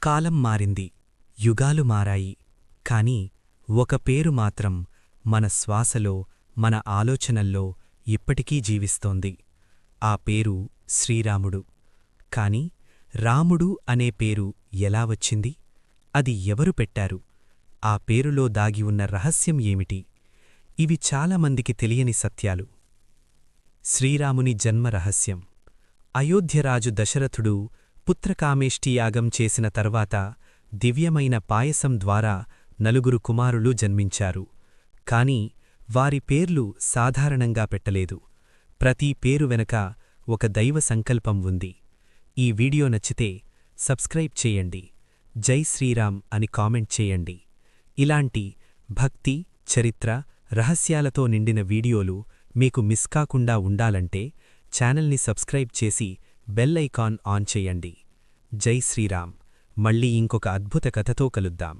కాలం మారింది, యుగాలు మారాయి, కాని ఒక పేరు మాత్రం మన శ్వాసలో, మన ఆలోచనల్లో ఇప్పటికీ జీవిస్తోంది. ఆ పేరు శ్రీరాముడు. కాని రాముడు అనే పేరు ఎలా వచ్చింది? అది ఎవరు పెట్టారు? ఆ పేరులో దాగి ఉన్న రహస్యం ఏమిటి? ఇవి చాలామందికి తెలియని సత్యాలు. శ్రీరాముని జన్మ రహస్యం. అయోధ్యరాజు దశరథుడు పుత్రకామేష్టియాగం చేసిన తర్వాత దివ్యమైన పాయసం ద్వారా నలుగురు కుమారులు జన్మించారు. కాని వారి పేర్లు సాధారణంగా పెట్టలేదు. ప్రతి పేరు వెనక ఒక దైవ సంకల్పం ఉంది. ఈ వీడియో నచ్చితే సబ్స్క్రైబ్ చేయండి, జై శ్రీరామ్ అని కామెంట్ చేయండి. ఇలాంటి భక్తి, చరిత్ర, రహస్యాలతో నిండిన వీడియోలు మీకు మిస్ కాకుండా ఉండాలంటే ఛానల్ని సబ్స్క్రైబ్ చేసి బెల్ ఐకాన్ ఆన్ చేయండి. జై శ్రీరామ్. మళ్ళీ ఇంకొక అద్భుత కథతో కలుద్దాం.